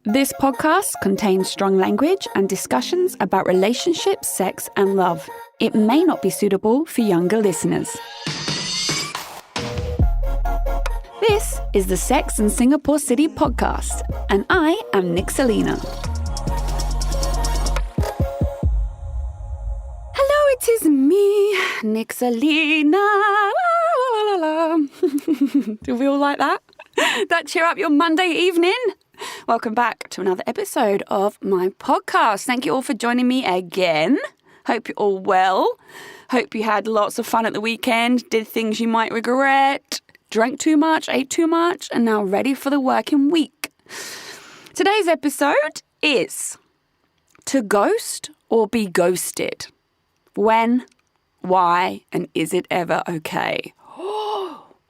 This podcast contains strong language and discussions about relationships, sex, and love. It may not be suitable for younger listeners. This is the Sex and Singapore City podcast, and I am Nick Selena. Hello, it is me, Nick Selena. La, la, la, la. Do we all like that? That cheer up your Monday evening? Welcome back to another episode of my podcast. Thank you all for joining me again. Hope you're all well. Hope you had lots of fun at the weekend, did things you might regret, drank too much, ate too much, and now ready for the working week. Today's episode is to ghost or be ghosted. When, why, and is it ever okay?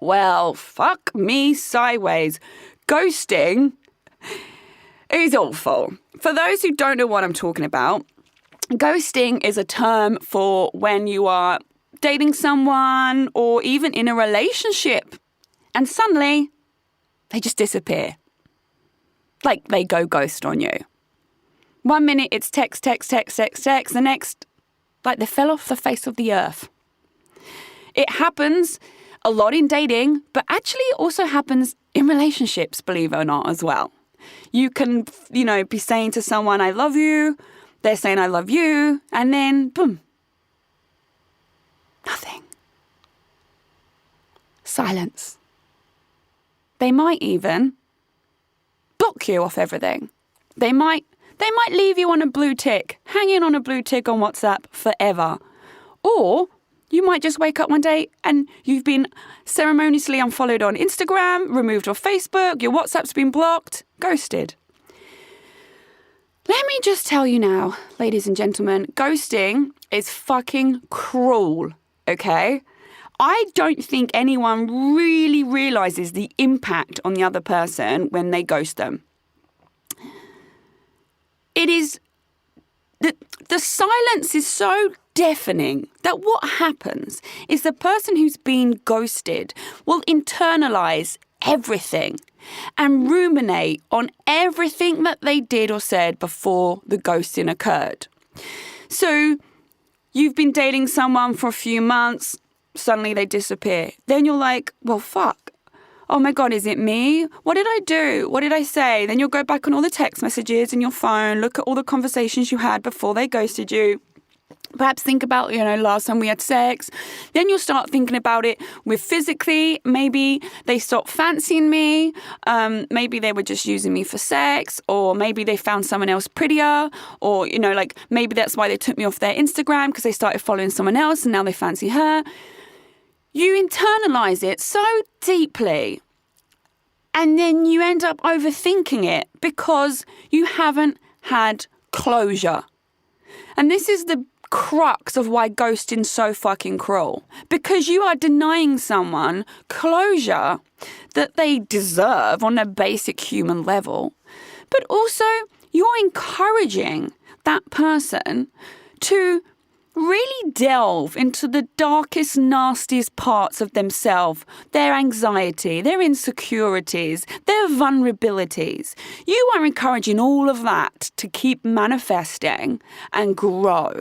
Well, fuck me sideways. Ghosting is awful. For those who don't know what I'm talking about, ghosting is a term for when you are dating someone or even in a relationship and suddenly they just disappear. Like they go ghost on you. 1 minute it's text. The next, like they fell off the face of the earth. It happens a lot in dating, but actually it also happens in relationships, believe it or not, as well. You can, be saying to someone, I love you. They're saying, I love you. And then, boom. Nothing. Silence. They might even block you off everything. They might leave you on a blue tick, hanging on a blue tick on WhatsApp forever. Or you might just wake up one day and you've been ceremoniously unfollowed on Instagram, removed off Facebook, your WhatsApp's been blocked, ghosted. Let me just tell you now, ladies and gentlemen, ghosting is fucking cruel, okay? I don't think anyone really realizes the impact on the other person when they ghost them. It is, the silence is so deafening that what happens is the person who's been ghosted will internalize everything and ruminate on everything that they did or said before the ghosting occurred. So you've been dating someone for a few months, suddenly they disappear. Then you're like, well, fuck. Oh my God, is it me? What did I do? What did I say? Then you'll go back on all the text messages in your phone, look at all the conversations you had before they ghosted you. Perhaps think about, last time we had sex. Then you'll start thinking about it with physically. Maybe they stopped fancying me. Maybe they were just using me for sex. Or maybe they found someone else prettier. Or, maybe that's why they took me off their Instagram because they started following someone else and now they fancy her. You internalize it so deeply. And then you end up overthinking it because you haven't had closure. And this is the crux of why ghosting's so fucking cruel. Because you are denying someone closure that they deserve on a basic human level. But also, you're encouraging that person to really delve into the darkest, nastiest parts of themselves, their anxiety, their insecurities, their vulnerabilities. You are encouraging all of that to keep manifesting and grow.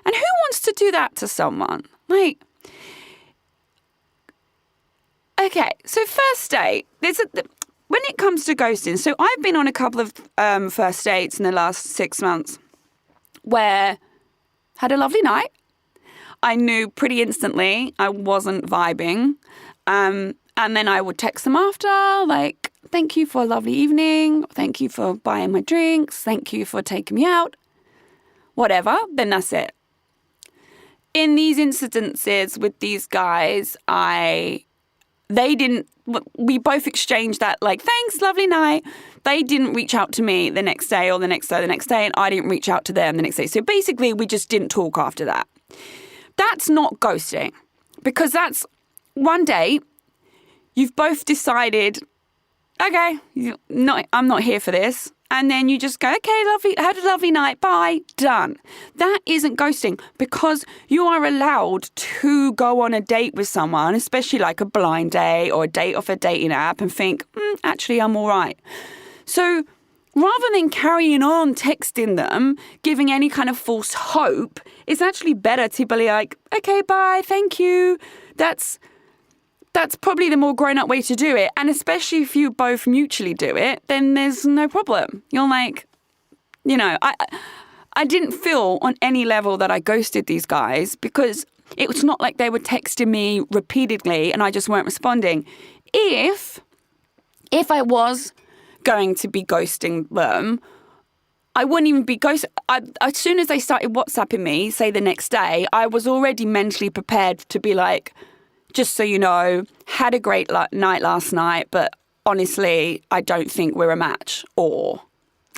And who wants to do that to someone? Okay, so first date, when it comes to ghosting, so I've been on a couple of first dates in the last 6 months where had a lovely night. I knew pretty instantly I wasn't vibing. And then I would text them after, like, thank you for a lovely evening. Thank you for buying my drinks. Thank you for taking me out. Whatever, then that's it. In these incidences with these guys, we both exchanged that, like, thanks, lovely night. They didn't reach out to me the next day or the next day, and I didn't reach out to them the next day. So basically, we just didn't talk after that. That's not ghosting, because that's one day you've both decided, okay, I'm not here for this. And then you just go, okay, lovely, had a lovely night, bye, done. That isn't ghosting, because you are allowed to go on a date with someone, especially like a blind date or a date off a dating app, and think, actually, I'm all right. So rather than carrying on texting them, giving any kind of false hope, it's actually better to be like, okay, bye, thank you. That's probably the more grown-up way to do it. And especially if you both mutually do it, then there's no problem. You're like, I didn't feel on any level that I ghosted these guys because it was not like they were texting me repeatedly and I just weren't responding. If I was going to be ghosting them, I wouldn't even be ghosting. As soon as they started WhatsApping me, say the next day, I was already mentally prepared to be like, just so you know, had a great night last night, but honestly, I don't think we're a match, or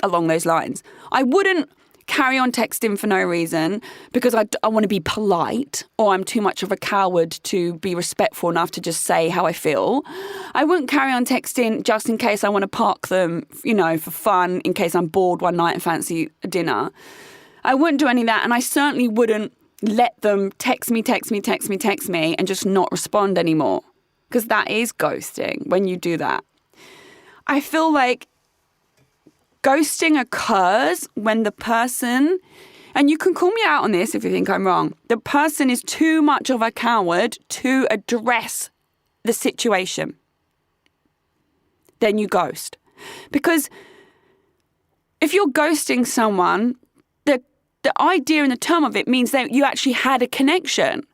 along those lines. I wouldn't carry on texting for no reason because I want to be polite, or I'm too much of a coward to be respectful enough to just say how I feel. I wouldn't carry on texting just in case I want to park them, for fun, in case I'm bored one night and fancy a dinner. I wouldn't do any of that, and I certainly wouldn't let them text me and just not respond anymore, because that is ghosting when you do that. I feel like ghosting occurs when the person, and you can call me out on this if you think I'm wrong, the person is too much of a coward to address the situation. Then you ghost. Because if you're ghosting someone, the idea and the term of it means that you actually had a connection.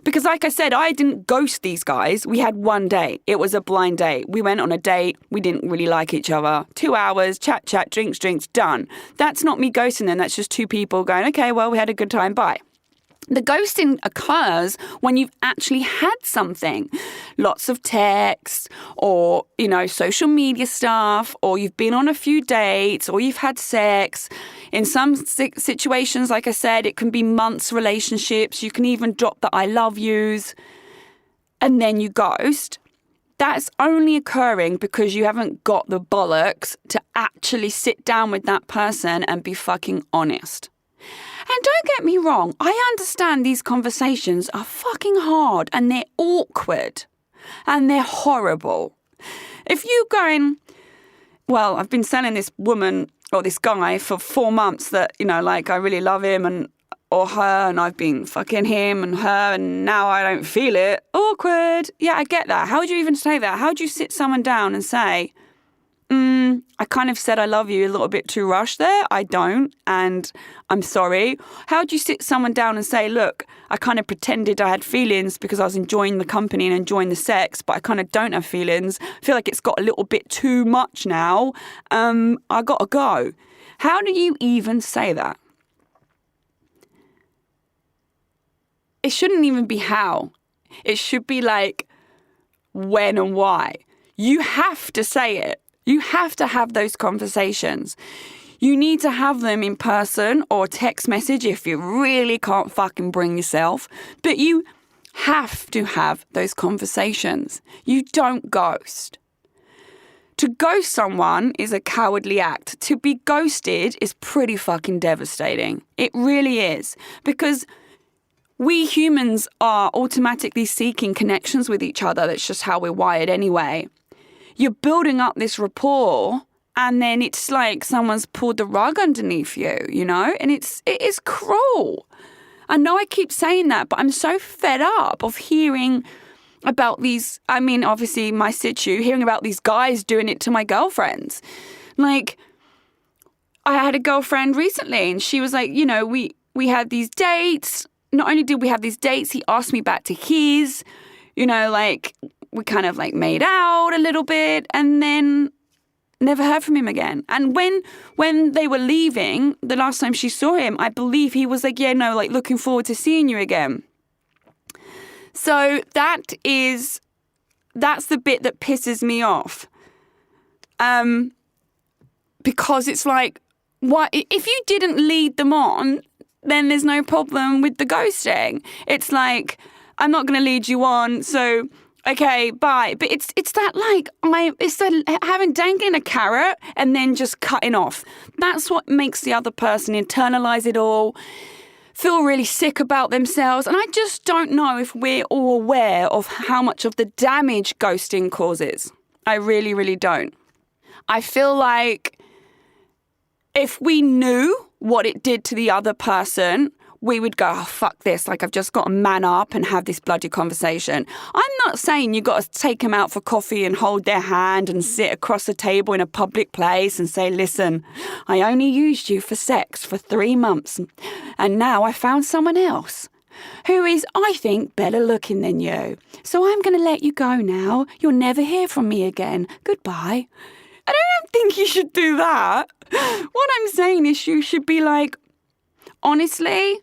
Because like I said, I didn't ghost these guys. We had one date. It was a blind date. We went on a date. We didn't really like each other. 2 hours, chat, drinks, done. That's not me ghosting them. That's just two people going, okay, well, we had a good time, bye. The ghosting occurs when you've actually had something. Lots of texts or, social media stuff, or you've been on a few dates, or you've had sex. In some situations, like I said, it can be months relationships. You can even drop the I love yous and then you ghost. That's only occurring because you haven't got the bollocks to actually sit down with that person and be fucking honest. And don't get me wrong, I understand these conversations are fucking hard and they're awkward and they're horrible. If you going, well, I've been selling this woman or this guy for 4 months that, I really love him or her, and I've been fucking him and her, and now I don't feel it. Awkward. Yeah, I get that. How would you even say that? How would you sit someone down and say, I kind of said I love you a little bit too rushed there. I don't, and I'm sorry. How would you sit someone down and say, look, I kind of pretended I had feelings because I was enjoying the company and enjoying the sex, but I kind of don't have feelings. I feel like it's got a little bit too much now. I gotta go. How do you even say that? It shouldn't even be how. It should be like when and why. You have to say it. You have to have those conversations. You need to have them in person or text message if you really can't fucking bring yourself. But you have to have those conversations. You don't ghost. To ghost someone is a cowardly act. To be ghosted is pretty fucking devastating. It really is. Because we humans are automatically seeking connections with each other. That's just how we're wired anyway. You're building up this rapport, and then it's like someone's pulled the rug underneath you, and it is cruel. I know I keep saying that, but I'm so fed up of hearing about these, obviously my situ, hearing about these guys doing it to my girlfriends. Like, I had a girlfriend recently, and she was like, we had these dates. Not only did we have these dates, he asked me back to his, we kind of made out a little bit and then never heard from him again. And when they were leaving, the last time she saw him, I believe he was like, looking forward to seeing you again. So that's the bit that pisses me off. Because it's like, what if you didn't lead them on, then there's no problem with the ghosting. It's like, I'm not going to lead you on, so okay, bye. But it's having dangling a carrot and then just cutting off. That's what makes the other person internalize it all, feel really sick about themselves. And I just don't know if we're all aware of how much of the damage ghosting causes. I really, really don't. I feel like If we knew what it did to the other person, we would go, oh, fuck this. Like, I've just got to man up and have this bloody conversation. I'm not saying you got to take them out for coffee and hold their hand and sit across the table in a public place and say, listen, I only used you for sex for 3 months and now I found someone else who is, I think, better looking than you. So I'm going to let you go now. You'll never hear from me again. Goodbye. I don't think you should do that. What I'm saying is you should be like, honestly,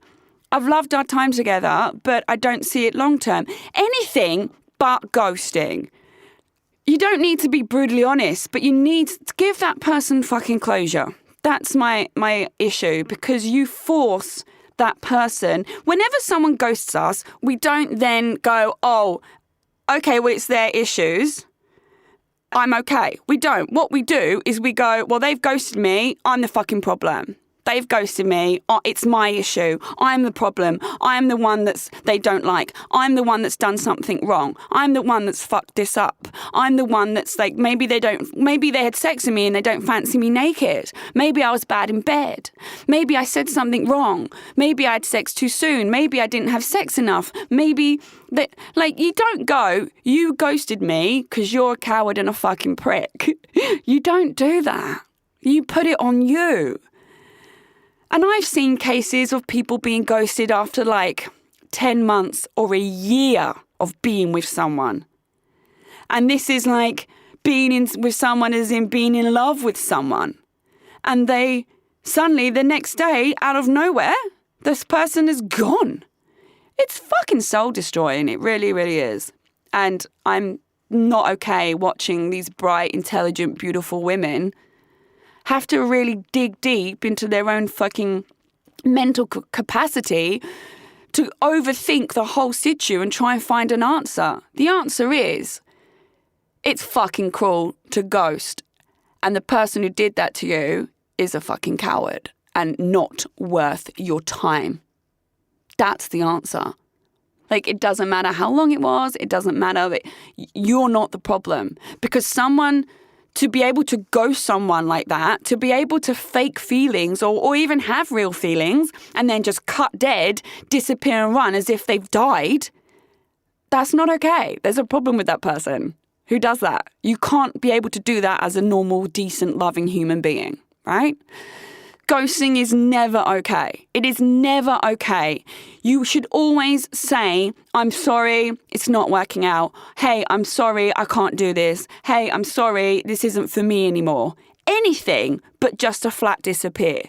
I've loved our time together, but I don't see it long term. Anything but ghosting. You don't need to be brutally honest, but you need to give that person fucking closure. That's my issue, because you force that person. Whenever someone ghosts us, we don't then go, oh, okay, well, it's their issues. I'm okay. We don't. What we do is we go, well, they've ghosted me. I'm the fucking problem. They've ghosted me. It's my issue. I'm the problem. I'm the one they don't like. I'm the one that's done something wrong. I'm the one that's fucked this up. I'm the one that's like, maybe they had sex with me and they don't fancy me naked. Maybe I was bad in bed. Maybe I said something wrong. Maybe I had sex too soon. Maybe I didn't have sex enough. Maybe you don't go, you ghosted me because you're a coward and a fucking prick. You don't do that. You put it on you. And I've seen cases of people being ghosted after 10 months or a year of being with someone. And this is like being with someone as in being in love with someone. And they suddenly the next day, out of nowhere, this person is gone. It's fucking soul destroying. It really, really is. And I'm not okay watching these bright, intelligent, beautiful women have to really dig deep into their own fucking mental capacity to overthink the whole situ and try and find an answer. The answer is, it's fucking cruel to ghost. And the person who did that to you is a fucking coward and not worth your time. That's the answer. It doesn't matter how long it was. It doesn't matter. You're not the problem. Because to be able to ghost someone like that, to be able to fake feelings or even have real feelings and then just cut dead, disappear and run as if they've died, that's not okay. There's a problem with that person who does that. You can't be able to do that as a normal, decent, loving human being, right? Ghosting is never okay. It is never okay. You should always say, I'm sorry, it's not working out. Hey, I'm sorry, I can't do this. Hey, I'm sorry, this isn't for me anymore. Anything but just a flat disappear.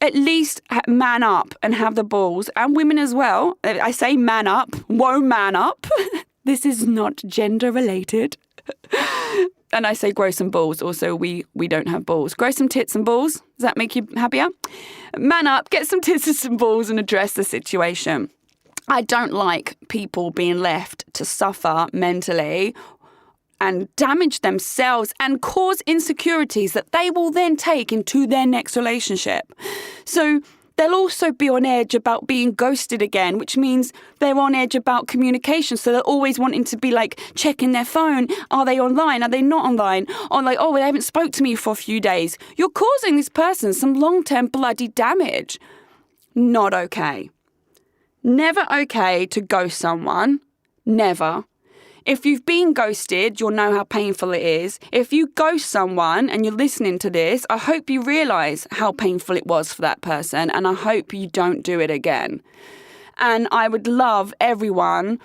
At least man up and have the balls, and women as well. I say man up, whoa, man up. This is not gender related. And I say grow some balls. Also, we don't have balls. Grow some tits and balls. Does that make you happier? Man up, get some tits and some balls and address the situation. I don't like people being left to suffer mentally and damage themselves and cause insecurities that they will then take into their next relationship. So they'll also be on edge about being ghosted again, which means they're on edge about communication. So they're always wanting to be checking their phone. Are they online? Are they not online? Or they haven't spoke to me for a few days. You're causing this person some long-term bloody damage. Not okay. Never okay to ghost someone. Never. If you've been ghosted, you'll know how painful it is. If you ghost someone and you're listening to this, I hope you realise how painful it was for that person, and I hope you don't do it again. And I would love everyone,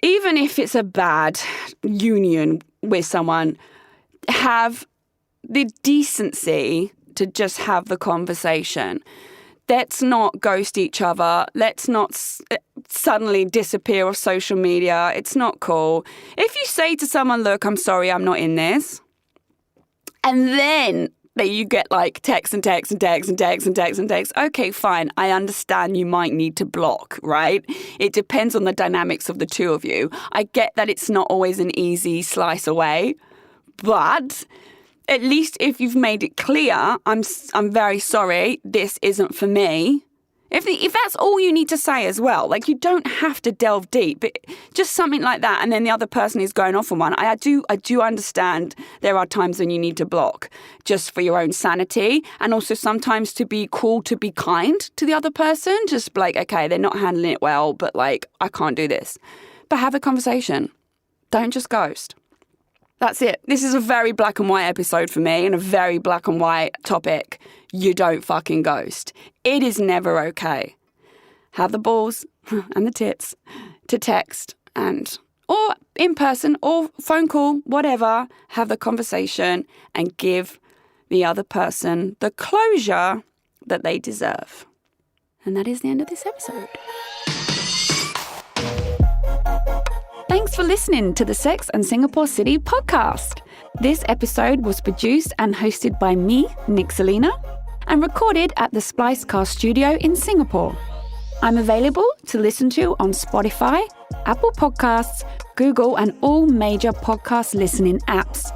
even if it's a bad union with someone, have the decency to just have the conversation. Let's not ghost each other. Let's not suddenly disappear off social media. It's not cool. If you say to someone, look, I'm sorry, I'm not in this, and then you get text and text and text and text and text and text, okay, fine. I understand you might need to block, right? It depends on the dynamics of the two of you. I get that it's not always an easy slice away, but at least if you've made it clear, I'm very sorry, this isn't for me. If that's all you need to say as well, like you don't have to delve deep, but just something like that, and then the other person is going off on one. I do understand there are times when you need to block just for your own sanity, and also sometimes to be cool, to be kind to the other person. Just like, okay, they're not handling it well, but like I can't do this. But have a conversation. Don't just ghost. That's it. This is a very black and white episode for me and a very black and white topic. You don't fucking ghost. It is never okay. Have the balls and the tits to text or in person or phone call, whatever, have the conversation and give the other person the closure that they deserve. And that is the end of this episode. Thanks for listening to the Sex and Singapore City podcast. This episode was produced and hosted by me, Nick Selena, and recorded at the Splicecast studio in Singapore. I'm available to listen to on Spotify, Apple Podcasts, Google, and all major podcast listening apps.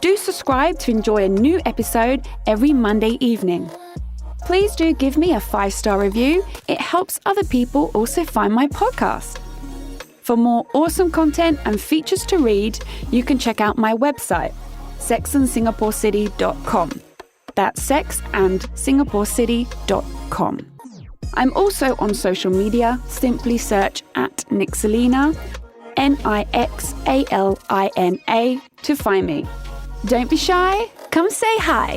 Do subscribe to enjoy a new episode every Monday evening. Please do give me a 5-star review. It helps other people also find my podcast. For more awesome content and features to read, you can check out my website, sexandsingaporecity.com. That's sexandsingaporecity.com. I'm also on social media. Simply search at Nick Selena, Nixalina, to find me. Don't be shy. Come say hi.